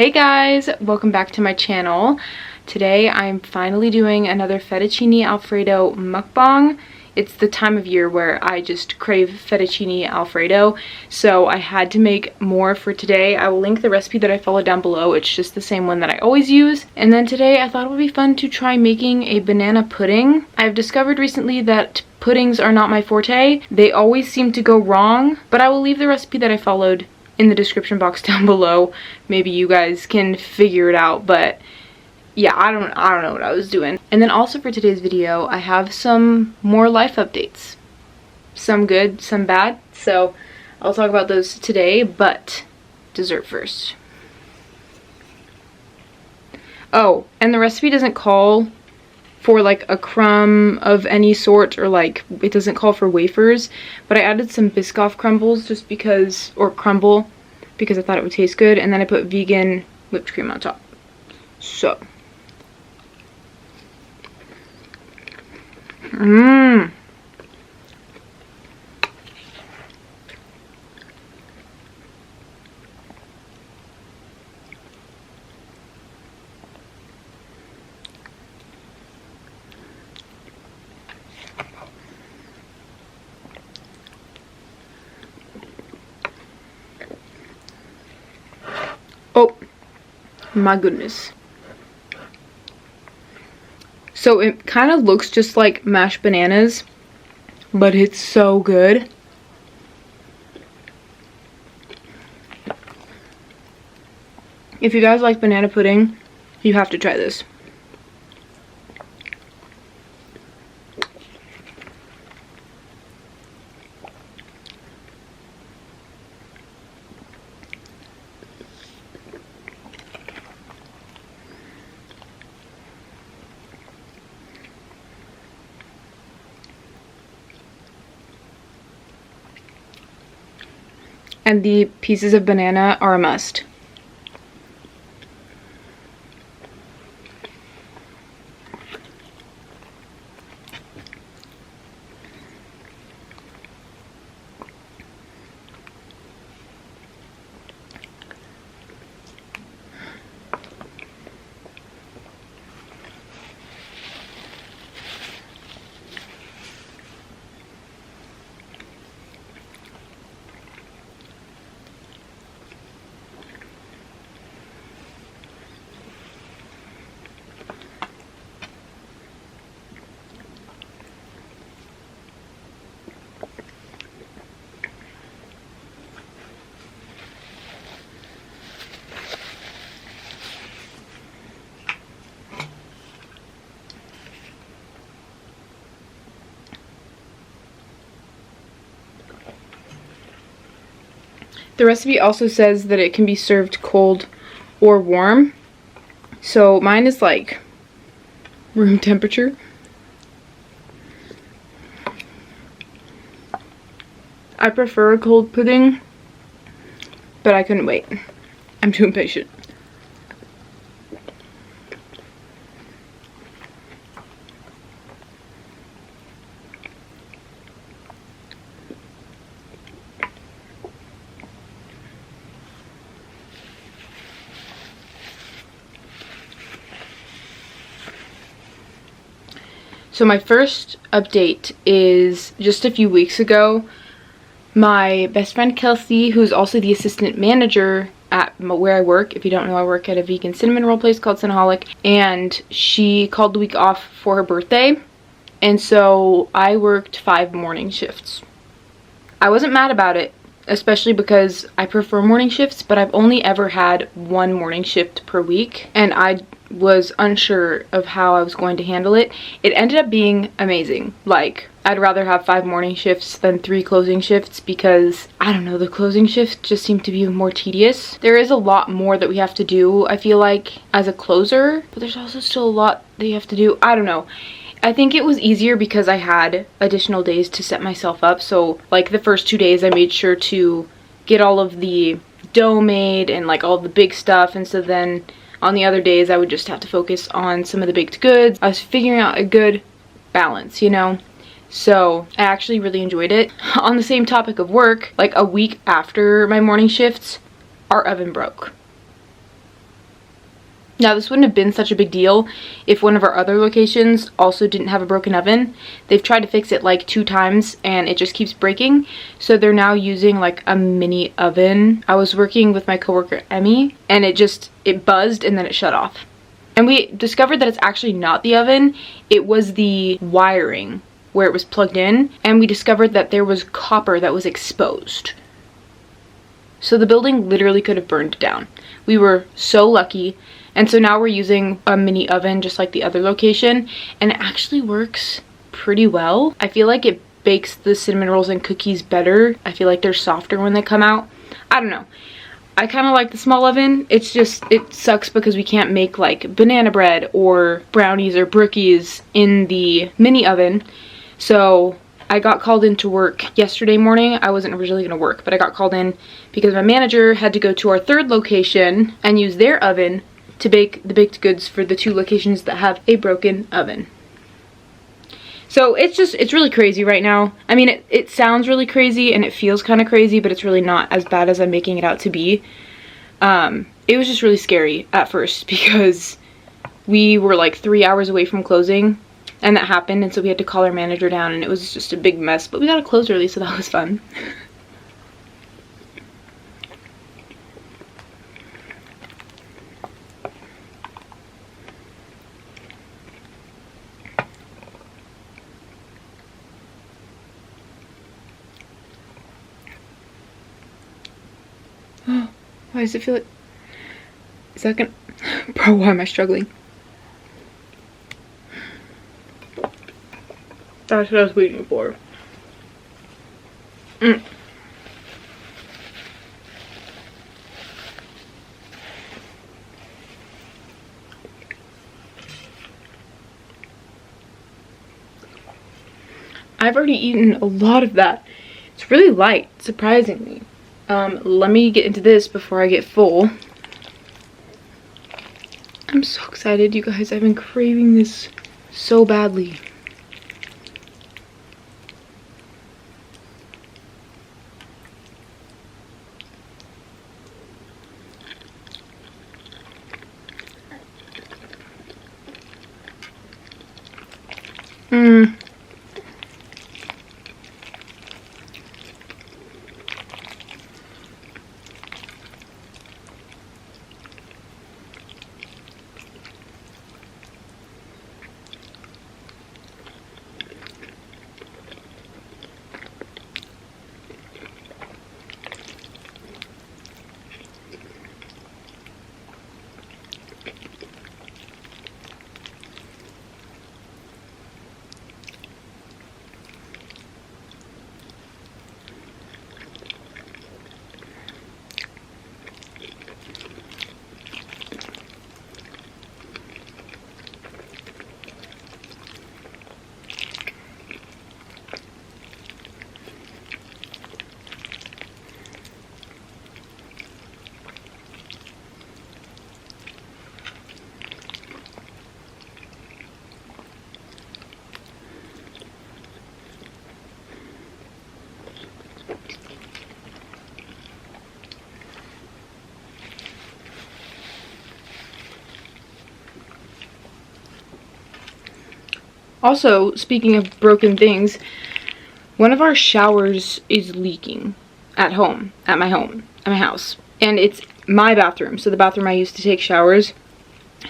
Hey guys, welcome back to my channel. Today I'm finally doing another fettuccine alfredo mukbang. It's the time of year where I just crave fettuccine alfredo, so I had to make more for today. I will link the recipe that I followed down below. It's just the same one that I always use. And then today I thought it would be fun to try making a banana pudding. I've discovered recently that puddings are not my forte. They always seem to go wrong, but I will leave the recipe that I followed in the description box down below. Maybe you guys can figure it out, but yeah, I don't know what I was doing. And then also for today's video, I have some more life updates. Some good, some bad. So I'll talk about those today, but dessert first. Oh, and the recipe doesn't call for like a crumb of any sort, or like it doesn't call for wafers, but I added some Biscoff crumbles just because, or crumble, because I thought it would taste good, and then I put vegan whipped cream on top. So oh my goodness. So it kind of looks just like mashed bananas, but it's so good. If you guys like banana pudding, you have to try this. And the pieces of banana are a must. The recipe also says that it can be served cold or warm. So mine is like room temperature. I prefer a cold pudding, but I couldn't wait. I'm too impatient. So my first update is just a few weeks ago. My best friend Kelsey, who's also the assistant manager at where I work, if you don't know, I work at a vegan cinnamon roll place called Cinnaholic, and she called the week off for her birthday, and so I worked 5 morning shifts. I wasn't mad about it, especially because I prefer morning shifts, but I've only ever had 1 morning shift per week, and I was unsure of how I was going to handle it. It ended up being amazing. Like, I'd rather have 5 morning shifts than 3 closing shifts because, I don't know, the closing shifts just seem to be more tedious. There is a lot more that we have to do, I feel like, as a closer, but there's also still a lot that you have to do. I don't know. I think it was easier because I had additional days to set myself up. So, like, the first 2 days I made sure to get all of the dough made and, like, all the big stuff, and so then on the other days I would just have to focus on some of the baked goods. I was figuring out a good balance, you know? So I actually really enjoyed it. On the same topic of work, like a week after my morning shifts, our oven broke. Now, this wouldn't have been such a big deal if one of our other locations also didn't have a broken oven. They've tried to fix it like 2 times and it just keeps breaking. So they're now using like a mini oven. I was working with my coworker Emmy and it buzzed and then it shut off. And we discovered that it's actually not the oven. It was the wiring where it was plugged in. And we discovered that there was copper that was exposed. So the building literally could have burned down. We were so lucky. And so now we're using a mini oven just like the other location, and it actually works pretty well. I feel like it bakes the cinnamon rolls and cookies better. I feel like they're softer when they come out. I don't know. I kind of like the small oven. It's just, it sucks because we can't make like banana bread or brownies or brookies in the mini oven. So I got called into work yesterday morning. I wasn't originally going to work, but I got called in because my manager had to go to our 3rd location and use their oven to bake the baked goods for the 2 locations that have a broken oven. So it's really crazy right now. I mean, it sounds really crazy and it feels kind of crazy, but it's really not as bad as I'm making it out to be. It was just really scary at first because we were like 3 hours away from closing and that happened, and so we had to call our manager down and it was just a big mess, but we got to close early, so that was fun. Why does it feel like... Is that gonna... Bro, why am I struggling? That's what I was waiting for. I've already eaten a lot of that. It's really light, surprisingly. Let me get into this before I get full. I'm so excited, you guys. I've been craving this so badly. Also, speaking of broken things, one of our showers is leaking at my house. And it's my bathroom, so the bathroom I use to take showers.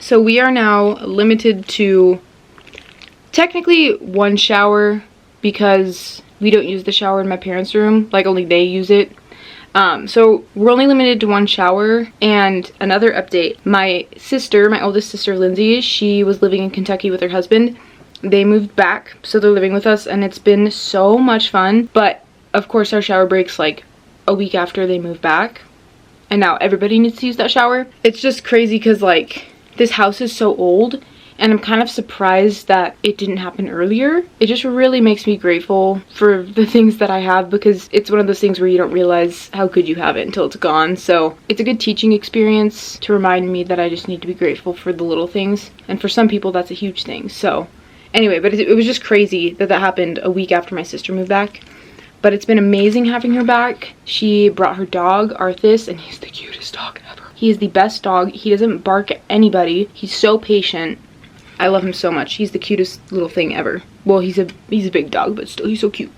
So we are now limited to technically 1 shower because we don't use the shower in my parents' room, like only they use it. So we're only limited to 1 shower. And another update, my oldest sister Lindsay, she was living in Kentucky with her husband. They moved back, so they're living with us, and it's been so much fun. But of course our shower breaks like a week after they move back, and now everybody needs to use that shower. It's just crazy because like this house is so old, and I'm kind of surprised that it didn't happen earlier. It just really makes me grateful for the things that I have, because it's one of those things where you don't realize how good you have it until it's gone. So it's a good teaching experience to remind me that I just need to be grateful for the little things, and for some people that's a huge thing. So anyway, but it was just crazy that that happened a week after my sister moved back. But it's been amazing having her back. She brought her dog, Arthas, and he's the cutest dog ever. He is the best dog. He doesn't bark at anybody. He's so patient. I love him so much. He's the cutest little thing ever. Well, he's a big dog, but still, he's so cute.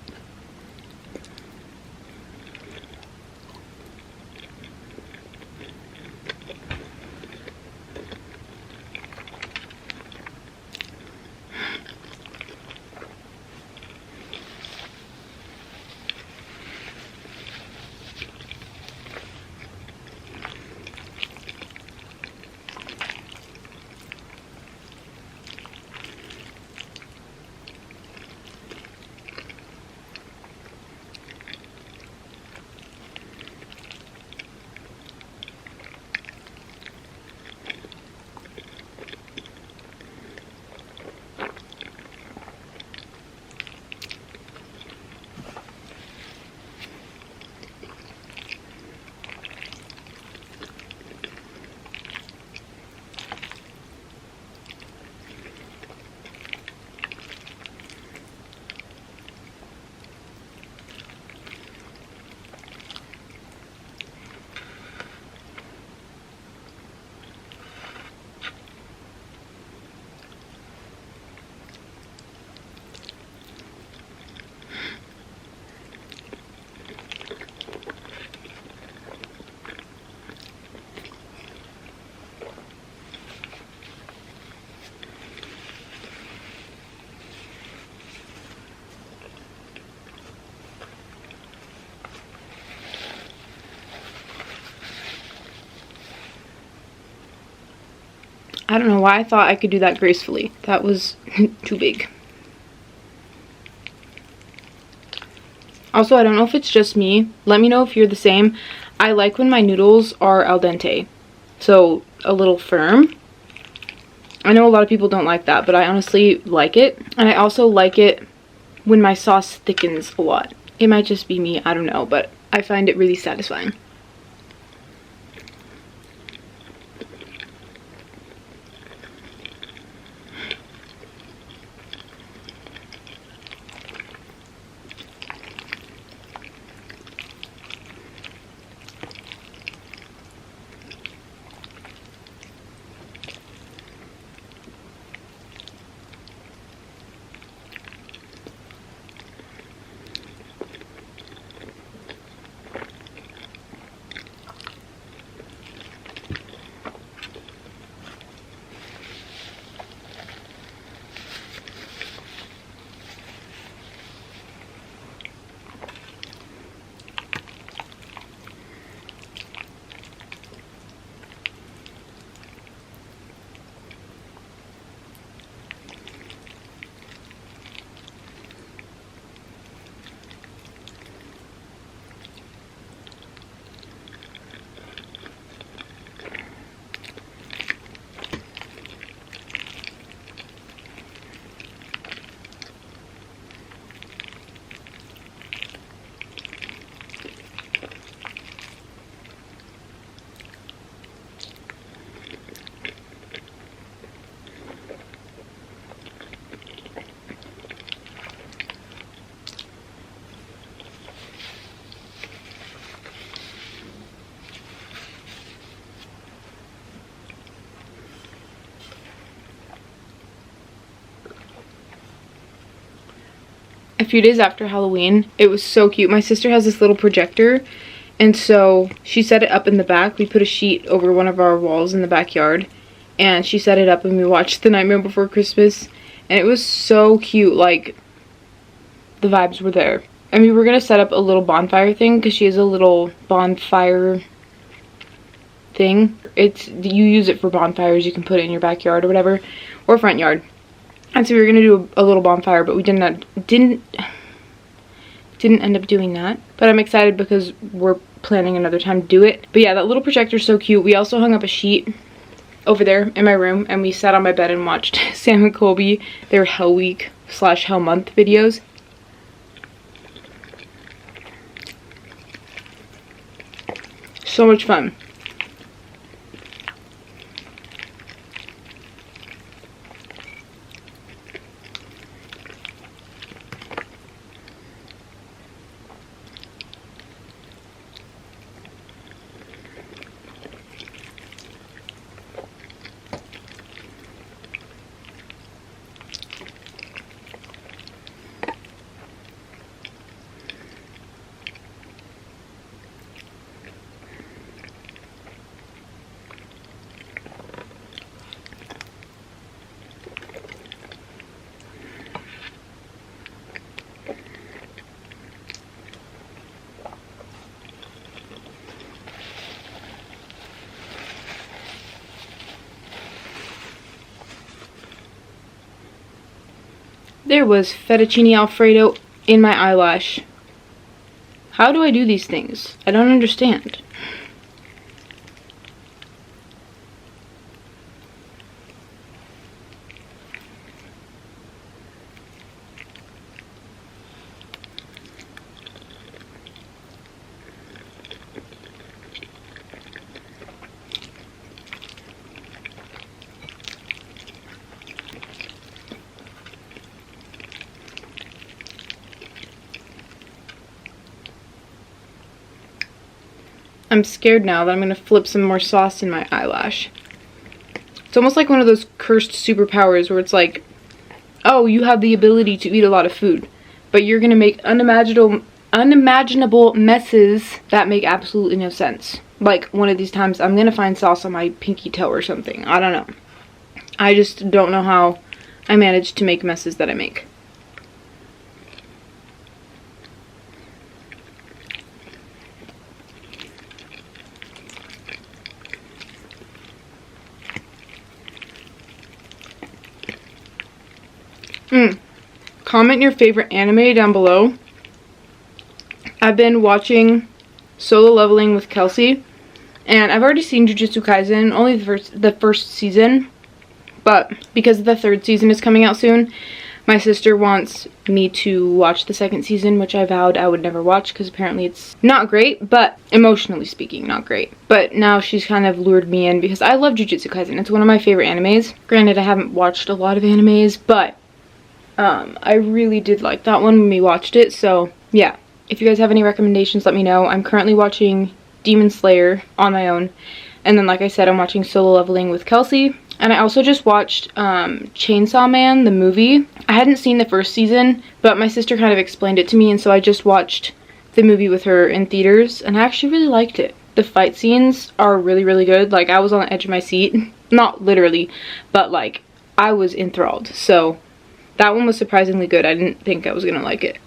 I don't know why I thought I could do that gracefully. That was too big. Also, I don't know if it's just me. Let me know if you're the same. I like when my noodles are al dente, so a little firm. I know a lot of people don't like that, but I honestly like it. And I also like it when my sauce thickens a lot. It might just be me, I don't know, but I find it really satisfying. A few days after Halloween, it was so cute. My sister has this little projector, and so she set it up in the back. We put a sheet over one of our walls in the backyard, and she set it up and we watched The Nightmare Before Christmas, and it was so cute. Like, the vibes were there. And we were gonna set up a little bonfire thing because she has a little bonfire thing. You use it for bonfires. You can put it in your backyard or whatever, or front yard. And so we were gonna do a little bonfire, but we didn't end up doing that. But I'm excited because we're planning another time to do it. But yeah, that little projector is so cute. We also hung up a sheet over there in my room, and we sat on my bed and watched Sam and Colby their Hell Week / Hell Month videos. So much fun. There was fettuccine alfredo in my eyelash. How do I do these things? I don't understand. I'm scared now that I'm going to flip some more sauce in my eyelash. It's almost like one of those cursed superpowers where it's like, oh, you have the ability to eat a lot of food, but you're going to make unimaginable messes that make absolutely no sense. Like one of these times I'm going to find sauce on my pinky toe or something. I don't know. I just don't know how I manage to make messes that I make. Comment your favorite anime down below. I've been watching Solo Leveling with Kelsey, and I've already seen Jujutsu Kaisen, only the first season, but because the third season is coming out soon, my sister wants me to watch the second season, which I vowed I would never watch because apparently it's not great, but emotionally speaking, not great. But now she's kind of lured me in because I love Jujutsu Kaisen. It's one of my favorite animes. Granted, I haven't watched a lot of animes, but I really did like that one when we watched it, so yeah. If you guys have any recommendations, let me know. I'm currently watching Demon Slayer on my own, and then like I said, I'm watching Solo Leveling with Kelsey, and I also just watched Chainsaw Man, the movie. I hadn't seen the first season, but my sister kind of explained it to me, and so I just watched the movie with her in theaters, and I actually really liked it. The fight scenes are really, really good. Like, I was on the edge of my seat. Not literally, but like, I was enthralled, so that one was surprisingly good. I didn't think I was gonna like it.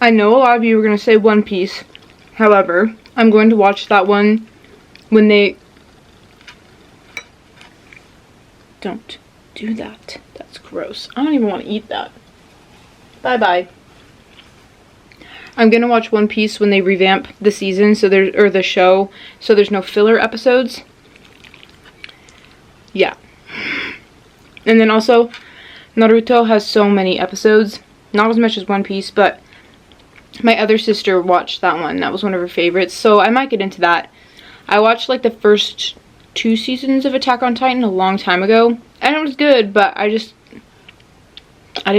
I know a lot of you are gonna say One Piece. However, I'm going to watch that one when they... Don't do that. That's gross. I don't even want to eat that. Bye-bye. I'm gonna watch One Piece when they revamp the season, so the show, so there's no filler episodes. Yeah. And then also, Naruto has so many episodes, not as much as One Piece, but my other sister watched that one. That was one of her favorites, so I might get into that. I watched like the first 2 seasons of Attack on Titan a long time ago, and it was good, but I didn't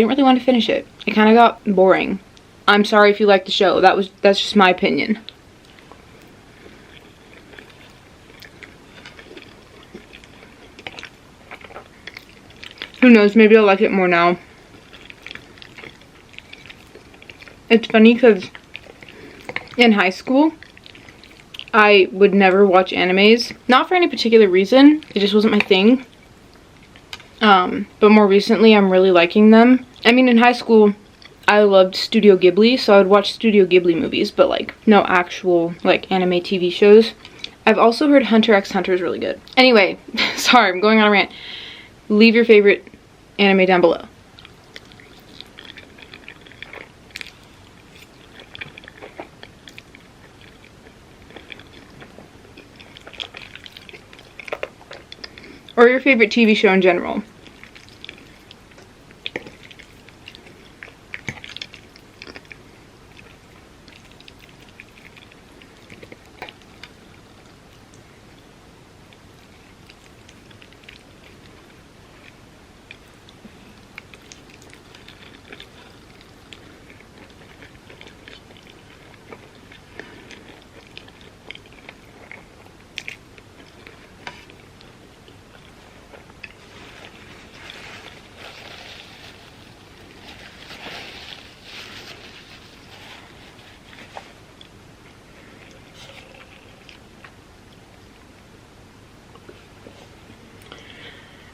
really want to finish it. It kind of got boring. I'm sorry if you like the show. That's just my opinion. Who knows, maybe I'll like it more now. It's funny because in high school, I would never watch animes. Not for any particular reason. It just wasn't my thing. But more recently, I'm really liking them. I mean, in high school, I loved Studio Ghibli, so I would watch Studio Ghibli movies, but like no actual like anime TV shows. I've also heard Hunter x Hunter is really good. Anyway, sorry, I'm going on a rant. Leave your favorite anime down below. Or your favorite TV show in general.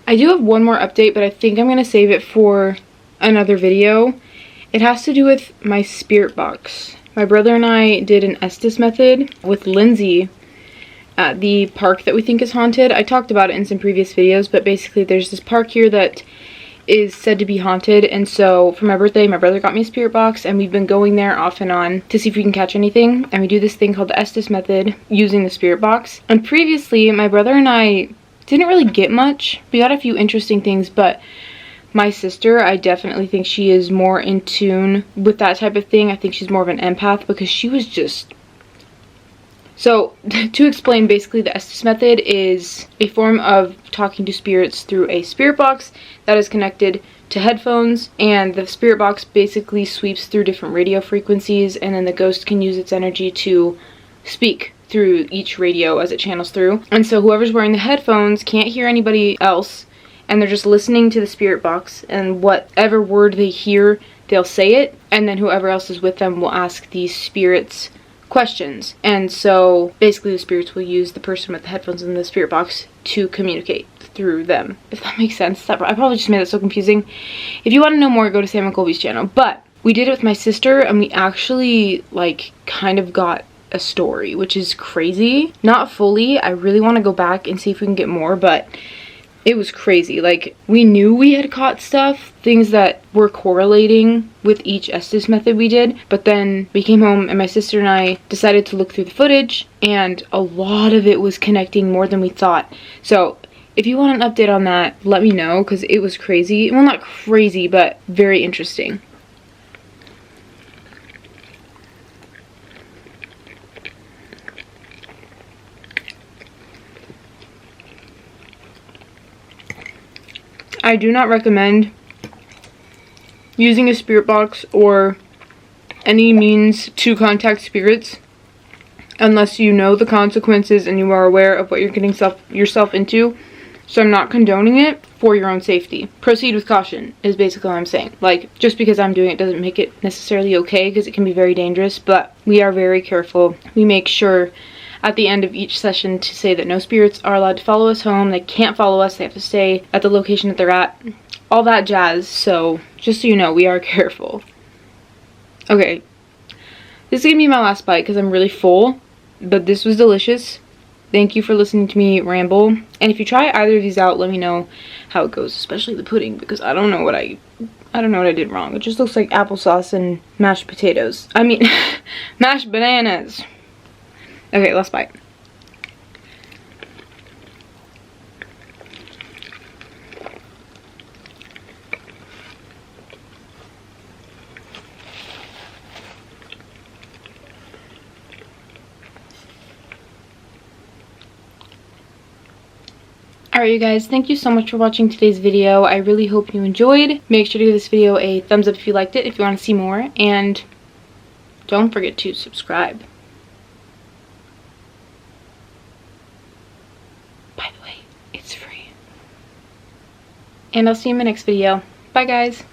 I do have one more update, but I think I'm going to save it for another video. It has to do with my spirit box. My brother and I did an Estes method with Lindsay at the park that we think is haunted. I talked about it in some previous videos, but basically there's this park here that is said to be haunted, and so for my birthday my brother got me a spirit box, and we've been going there off and on to see if we can catch anything, and we do this thing called the Estes method using the spirit box. And previously my brother and I didn't really get much. We got a few interesting things, but my sister, I definitely think she is more in tune with that type of thing. I think she's more of an empath, because she was just... So, to explain, basically the Estes method is a form of talking to spirits through a spirit box that is connected to headphones, and the spirit box basically sweeps through different radio frequencies, and then the ghost can use its energy to speak through each radio as it channels through. And so whoever's wearing the headphones can't hear anybody else, and they're just listening to the spirit box, and whatever word they hear, they'll say it, and then whoever else is with them will ask these spirits questions. And so basically the spirits will use the person with the headphones in the spirit box to communicate through them, if that makes sense. I probably just made it so confusing. If you want to know more, go to Sam and Colby's channel. But we did it with my sister, and we actually like kind of got a story, which is crazy. Not fully. I really want to go back and see if we can get more, but it was crazy. Like, we knew we had caught stuff, things that were correlating with each Estes method we did, but then we came home and my sister and I decided to look through the footage, and a lot of it was connecting more than we thought. So if you want an update on that, let me know, because it was crazy. Well, not crazy, but very interesting. I do not recommend using a spirit box or any means to contact spirits unless you know the consequences and you are aware of what you're getting yourself into. So I'm not condoning it for your own safety. Proceed with caution is basically what I'm saying. Like, just because I'm doing it doesn't make it necessarily okay, because it can be very dangerous, but we are very careful. We make sure at the end of each session to say that no spirits are allowed to follow us home. They can't follow us. They have to stay at the location that they're at. All that jazz. So just so you know, we are careful. Okay. This is going to be my last bite because I'm really full. But this was delicious. Thank you for listening to me ramble. And if you try either of these out, let me know how it goes. Especially the pudding, because I don't know what I did wrong. It just looks like applesauce and mashed potatoes. I mean, mashed bananas. Okay, last bite. Alright, you guys, thank you so much for watching today's video. I really hope you enjoyed. Make sure to give this video a thumbs up if you liked it, if you want to see more, and don't forget to subscribe. By the way, it's free. And I'll see you in my next video. Bye, guys.